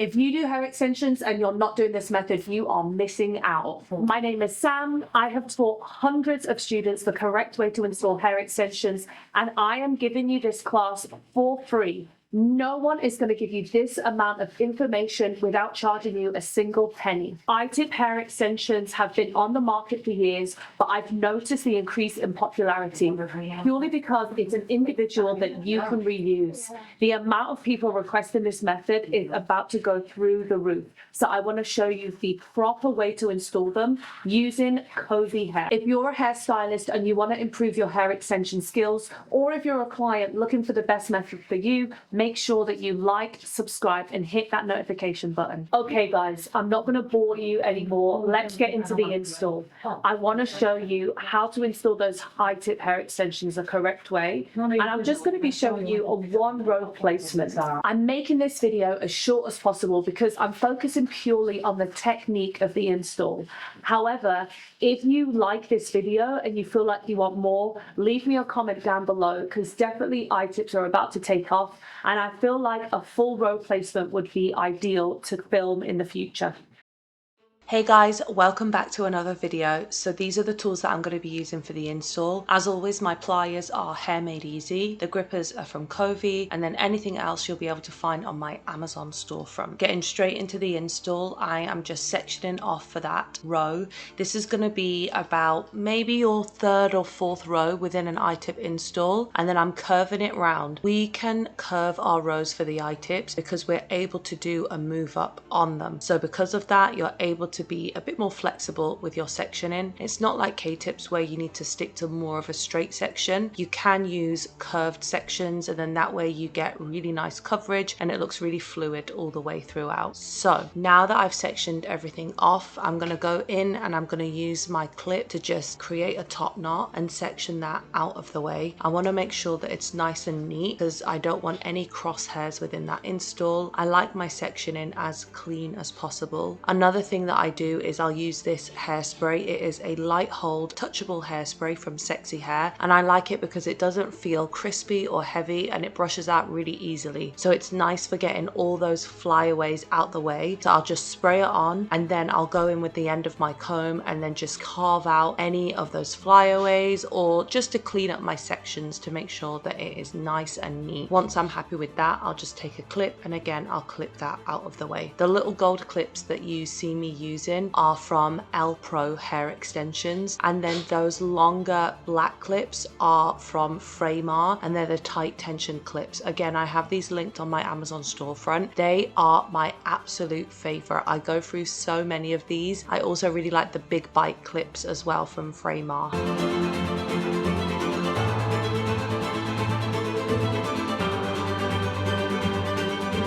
If you do hair extensions and you're not doing this method, you are missing out. My name is Sam. I have taught hundreds of students the correct way to install hair extensions, and I am giving you this class for free. No one is going to give you this amount of information without charging you a single penny. iTip hair extensions have been on the market for years, but I've noticed the increase in popularity purely because it's an individual that you can reuse. The amount of people requesting this method is about to go through the roof. So I want to show you the proper way to install them using cozy hair. If you're a hairstylist and you want to improve your hair extension skills, or if you're a client looking for the best method for you, make sure that you like, subscribe, and hit that notification button. Okay, guys, I'm not going to bore you anymore. Let's get into the install. I want to show you how to install those high-tip hair extensions the correct way. And I'm just going to be showing you a one-row placement. I'm making this video as short as possible because I'm focusing purely on the technique of the install. However, if you like this video and you feel like you want more, leave me a comment down below because definitely iTips are about to take off. And I feel like a full row placement would be ideal to film in the future. Hey guys, welcome back to another video. So these are the tools that I'm going to be using for the install. As always, my pliers are Hair Made Easy, the grippers are from Covey, and then anything else you'll be able to find on my Amazon storefront. Getting straight into the install, I am just sectioning off for that row. This is going to be about maybe your third or fourth row within an iTip install, and then I'm curving it round. We can curve our rows for the iTips because we're able to do a move up on them. So because of that, you're able to be a bit more flexible with your sectioning. It's not like K-tips where you need to stick to more of a straight section. You can use curved sections, and then that way you get really nice coverage and it looks really fluid all the way throughout. So now that I've sectioned everything off, I'm going to go in and I'm going to use my clip to just create a top knot and section that out of the way. I want to make sure that it's nice and neat because I don't want any crosshairs within that install. I like my sectioning as clean as possible. Another thing that I do is I'll use this hairspray. It is a light hold touchable hairspray from Sexy Hair, and I like it because it doesn't feel crispy or heavy and it brushes out really easily. So it's nice for getting all those flyaways out the way. So I'll just spray it on and then I'll go in with the end of my comb and then just carve out any of those flyaways, or just to clean up my sections to make sure that it is nice and neat. Once I'm happy with that, I'll just take a clip and again I'll clip that out of the way. The little gold clips that you see me using are from L Pro hair extensions, and then those longer black clips are from Framar, and they're the tight tension clips. Again, I have these linked on my Amazon storefront. They are my absolute favorite. I go through so many of these. I also really like the big bite clips as well from Framar.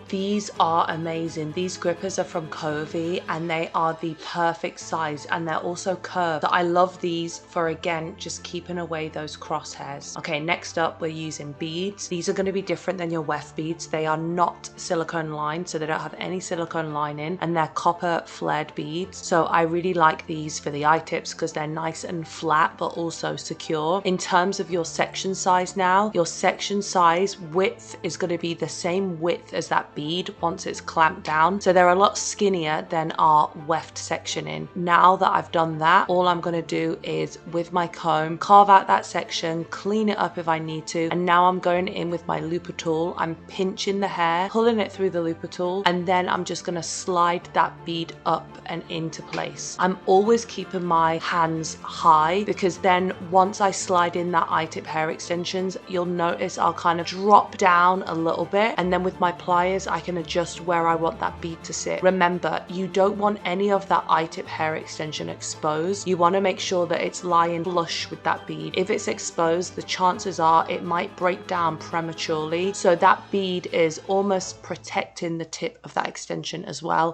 These are amazing. These grippers are from Covey and they are the perfect size, and they're also curved. So I love these for, again, just keeping away those crosshairs. Okay, next up we're using beads. These are going to be different than your weft beads. They are not silicone lined, so they don't have any silicone lining, and they're copper flared beads. So I really like these for the iTips because they're nice and flat but also secure. In terms of your section size now, your section size width is going to be the same width as that bead once it's clamped down, so they're a lot skinnier than our weft sectioning. Now that I've done that, all I'm going to do is with my comb carve out that section, clean it up if I need to, and now I'm going in with my looper tool. I'm pinching the hair, pulling it through the looper tool, and then I'm just going to slide that bead up and into place. I'm always keeping my hands high because then once I slide in that iTip hair extensions, you'll notice I'll kind of drop down a little bit, and then with my pliers I can adjust where I want that bead to sit. Remember, you don't want any of that iTip hair extension exposed. You want to make sure that it's lying flush with that bead. If it's exposed, the chances are it might break down prematurely. So that bead is almost protecting the tip of that extension as well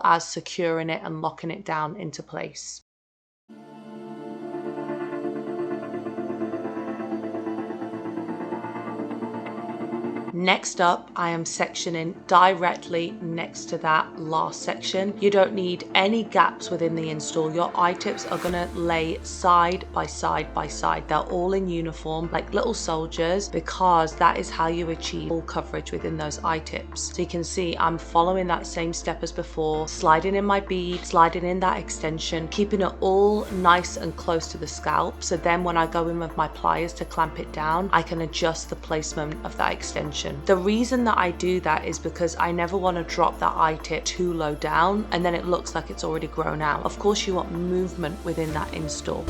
as securing it and locking it down into place. Next up, I am sectioning directly next to that last section. You don't need any gaps within the install. Your eye-tips are gonna lay side by side by side. They're all in uniform like little soldiers, because that is how you achieve full coverage within those eye-tips. So you can see I'm following that same step as before, sliding in my bead, sliding in that extension, keeping it all nice and close to the scalp. So then when I go in with my pliers to clamp it down, I can adjust the placement of that extension. The reason that I do that is because I never want to drop that eye tip too low down and then it looks like it's already grown out. Of course, you want movement within that install.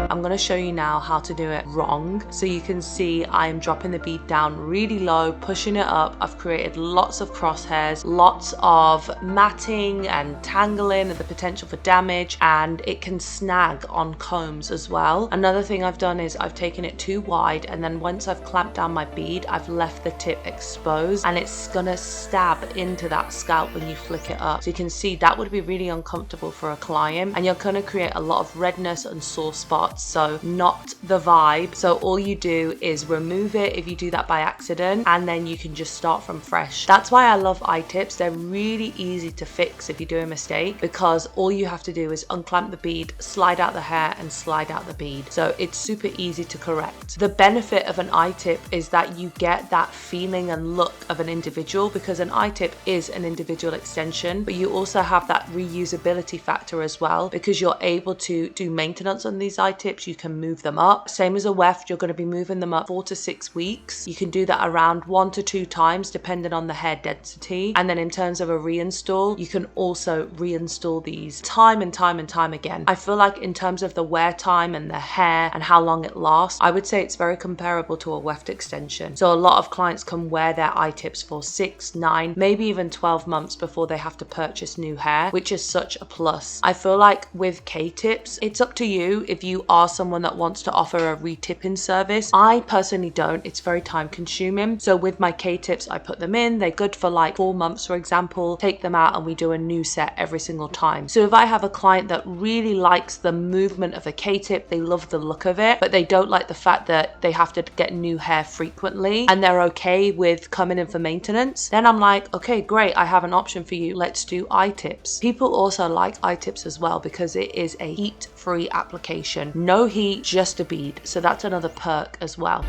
I'm going to show you now how to do it wrong. So you can see I'm dropping the bead down really low, pushing it up. I've created lots of crosshairs, lots of matting and tangling and the potential for damage, and it can snag on combs as well. Another thing I've done is I've taken it too wide, and then once I've clamped down my bead, I've left the tip exposed, and it's gonna stab into that scalp when you flick it up. So you can see that would be really uncomfortable for a client, and you're gonna create a lot of redness and sore spots. So not the vibe. So all you do is remove it if you do that by accident, and then you can just start from fresh. That's why I love eye tips. They're really easy to fix if you do a mistake, because all you have to do is unclamp the bead, slide out the hair, and slide out the bead. So it's super easy to correct. The benefit of an eye tip is that you get that feeling and look of an individual, because an eye tip is an individual extension, but you also have that reusability factor as well, because you're able to do maintenance on these eye tips. You can move them up. Same as a weft, you're going to be moving them up 4 to 6 weeks. You can do that around 1 to 2 times depending on the hair density. And then in terms of a reinstall, you can also reinstall these time and time and time again. I feel like in terms of the wear time and the hair and how long it lasts, I would say it's very comparable to a weft extension. So a lot of clients can wear their eye tips for 6, 9, maybe even 12 months before they have to purchase new hair, which is such a plus. I feel like with K-tips, it's up to you if you are someone that wants to offer a re-tipping service. I personally don't. It's very time consuming. So with my K-tips, I put them in. They're good for like 4 months, for example, take them out and we do a new set every single time. So if I have a client that really likes the movement of a K-tip, they love the look of it, but they don't like the fact that they have to get new hair frequently and they're okay with coming in for maintenance, then I'm like, okay, great. I have an option for you. Let's do eye tips. People also like eye tips as well because it is a heat-free application. No heat, just a bead. So that's another perk as well.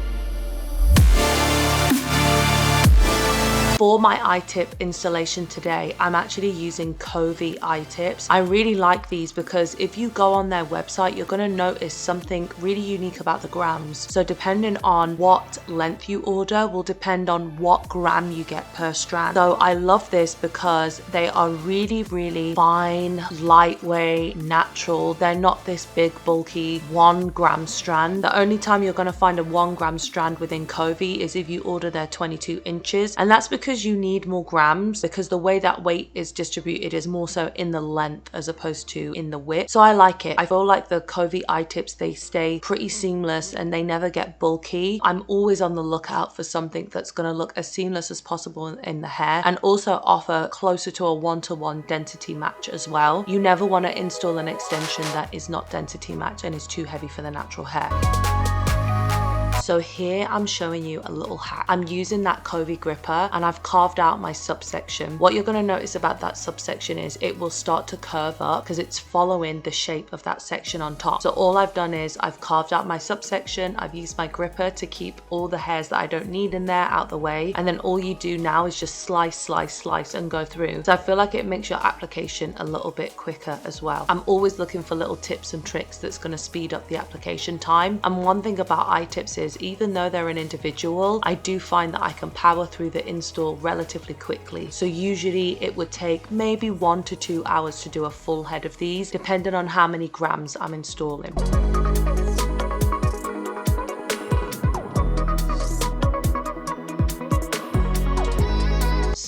For my eye tip installation today, I'm actually using Covey eye tips. I really like these because if you go on their website, you're going to notice something really unique about the grams. So depending on what length you order will depend on what gram you get per strand. So I love this because they are really, really fine, lightweight, natural. They're not this big, bulky 1 gram strand. The only time you're going to find a 1 gram strand within Covey is if you order their 22 inches. And that's because you need more grams, because the way that weight is distributed is more so in the length as opposed to in the width. So I like it. I feel like the Covey eye tips, they stay pretty seamless and they never get bulky. I'm always on the lookout for something that's going to look as seamless as possible in the hair and also offer closer to a 1-to-1 density match as well. You never want to install an extension that is not density match and is too heavy for the natural hair. So here I'm showing you a little hack. I'm using that Covey gripper and I've carved out my subsection. What you're going to notice about that subsection is it will start to curve up because it's following the shape of that section on top. So all I've done is I've carved out my subsection. I've used my gripper to keep all the hairs that I don't need in there out the way. And then all you do now is just slice, slice, slice and go through. So I feel like it makes your application a little bit quicker as well. I'm always looking for little tips and tricks that's going to speed up the application time. And one thing about eye tips is even though they're an individual, I do find that I can power through the install relatively quickly. So usually it would take maybe 1 to 2 hours to do a full head of these, depending on how many grams I'm installing.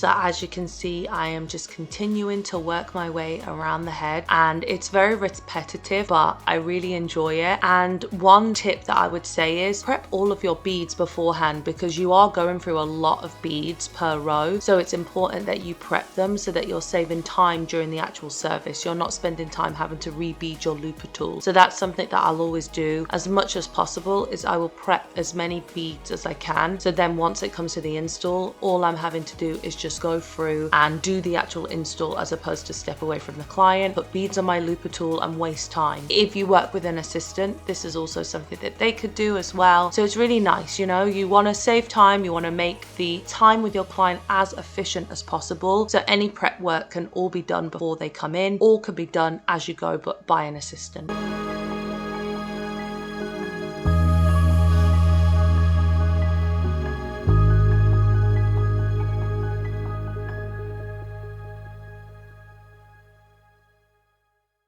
So as you can see, I am just continuing to work my way around the head, and it's very repetitive, but I really enjoy it. And one tip that I would say is prep all of your beads beforehand, because you are going through a lot of beads per row. So it's important that you prep them so that you're saving time during the actual service. You're not spending time having to re-bead your looper tool. So that's something that I'll always do as much as possible, is I will prep as many beads as I can. So then once it comes to the install, all I'm having to do is just go through and do the actual install, as opposed to step away from the client, put beads on my looper tool and waste time. If you work with an assistant, this is also something that they could do as well. So it's really nice, you know, you want to save time, you want to make the time with your client as efficient as possible. So any prep work can all be done before they come in, or can be done as you go, but by an assistant.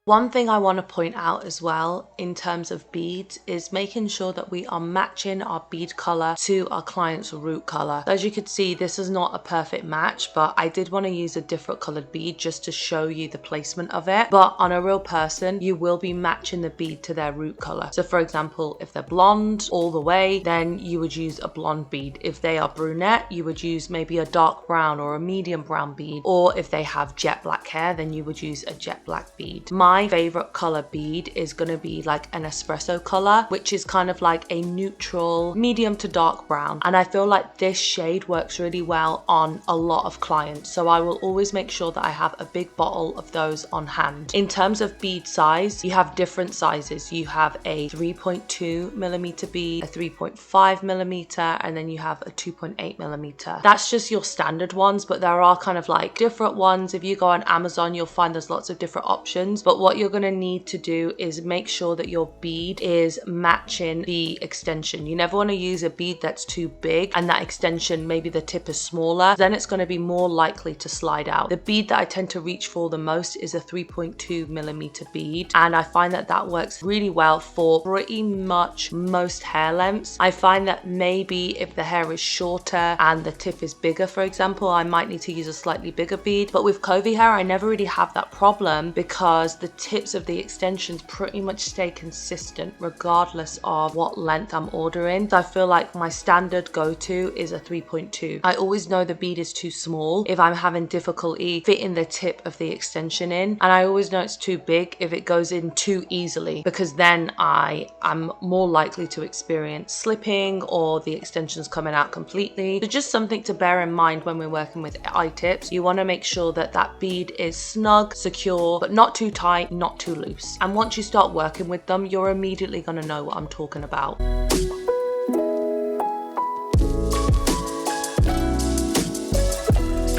One thing I want to point out as well in terms of beads is making sure that we are matching our bead color to our client's root color. As you can see, this is not a perfect match, but I did want to use a different colored bead just to show you the placement of it. But on a real person, you will be matching the bead to their root color. So for example, if they're blonde all the way, then you would use a blonde bead. If they are brunette, you would use maybe a dark brown or a medium brown bead. Or if they have jet black hair, then you would use a jet black bead. My favorite color bead is going to be like an espresso color, which is kind of like a neutral medium to dark brown, and I feel like this shade works really well on a lot of clients. So I will always make sure that I have a big bottle of those on hand. In terms of bead size, you have different sizes. You have a 3.2 millimeter bead, a 3.5 millimeter, and then you have a 2.8 millimeter. That's just your standard ones, but there are kind of like different ones. If you go on Amazon, you'll find there's lots of different options, but what you're going to need to do is make sure that your bead is matching the extension. You never want to use a bead that's too big and that extension, maybe the tip is smaller, then it's going to be more likely to slide out. The bead that I tend to reach for the most is a 3.2 millimeter bead, and I find that that works really well for pretty much most hair lengths. I find that maybe if the hair is shorter and the tip is bigger, for example, I might need to use a slightly bigger bead. But with Covey hair, I never really have that problem, because the tips of the extensions pretty much stay consistent regardless of what length I'm ordering. So I feel like my standard go-to is a 3.2. I always know the bead is too small if I'm having difficulty fitting the tip of the extension in, and I always know it's too big if it goes in too easily, because then I am more likely to experience slipping or the extensions coming out completely. So just something to bear in mind when we're working with eye tips. You want to make sure that that bead is snug, secure, but not too tight, not too loose. And once you start working with them, you're immediately going to know what I'm talking about.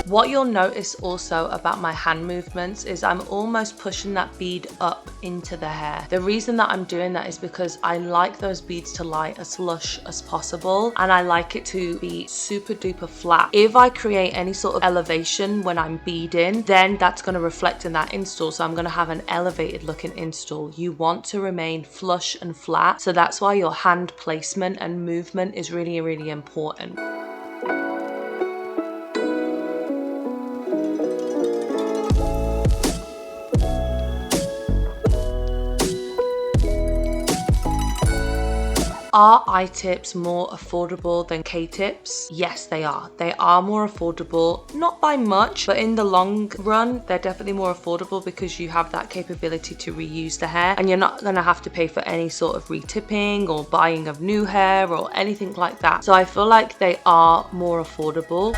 What you'll notice also about my hand movements is I'm almost pushing that bead up into the hair. The reason that I'm doing that is because I like those beads to lie as flush as possible, and I like it to be super duper flat. If I create any sort of elevation when I'm beading, then that's going to reflect in that install. So I'm going to have an elevated looking install. You want to remain flush and flat. So that's why your hand placement and movement is really, really important. Are eye tips more affordable than K-tips? Yes, they are. They are more affordable, not by much, but in the long run, they're definitely more affordable because you have that capability to reuse the hair, and you're not going to have to pay for any sort of retipping or buying of new hair or anything like that. So I feel like they are more affordable.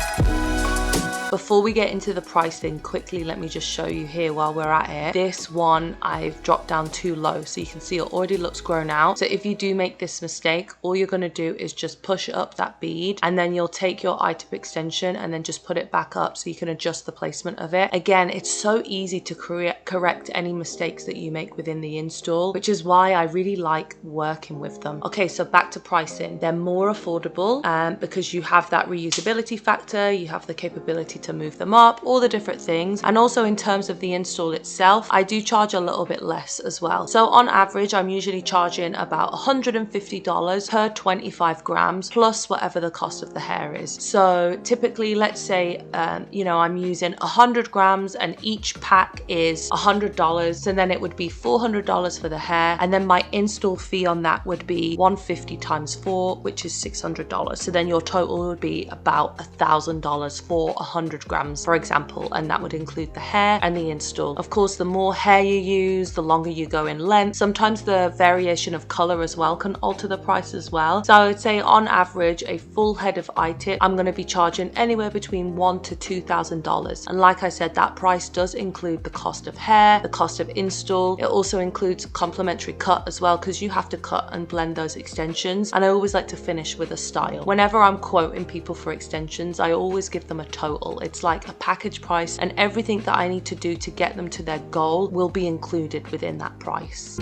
Before we get into the pricing, quickly let me just show you here while we're at it. This one I've dropped down too low, so you can see it already looks grown out. So if you do make this mistake, all you're going to do is just push up that bead, and then you'll take your eye tip extension and then just put it back up so you can adjust the placement of it. Again, it's so easy to correct any mistakes that you make within the install, which is why I really like working with them. Okay, so back to pricing. They're more affordable because you have that reusability factor, you have the capability to move them up, all the different things. And also in terms of the install itself, I do charge a little bit less as well. So on average, I'm usually charging about $150 per 25 grams plus whatever the cost of the hair is. So typically, let's say, I'm using 100 grams and each pack is $100. So then it would be $400 for the hair. And then my install fee on that would be $150 times 4, which is $600. So then your total would be about $1,000 for 100 grams, for example, and that would include the hair and the install. Of course, the more hair you use, the longer you go in length. Sometimes the variation of color as well can alter the price as well. So I would say on average, a full head of iTip, I'm going to be charging anywhere between $1,000 to $2,000. And like I said, that price does include the cost of hair, the cost of install. It also includes complimentary cut as well, because you have to cut and blend those extensions. And I always like to finish with a style. Whenever I'm quoting people for extensions, I always give them a total. It's like a package price, and everything that I need to do to get them to their goal will be included within that price.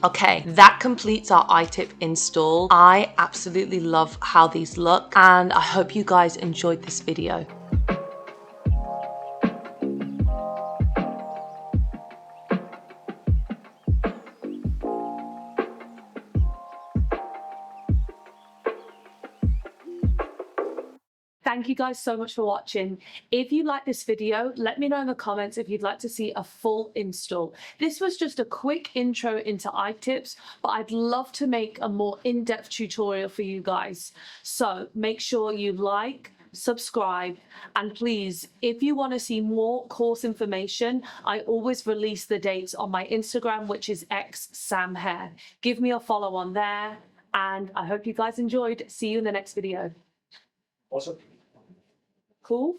Okay, that completes our iTip install. I absolutely love how these look, and I hope you guys enjoyed this video. Thank you guys so much for watching. If you like this video, let me know in the comments if you'd like to see a full install. This was just a quick intro into iTips, but I'd love to make a more in-depth tutorial for you guys. So make sure you like, subscribe, and please, if you want to see more course information, I always release the dates on my Instagram, which is xsamhair. Give me a follow on there, and I hope you guys enjoyed. See you in the next video. Awesome. Cool.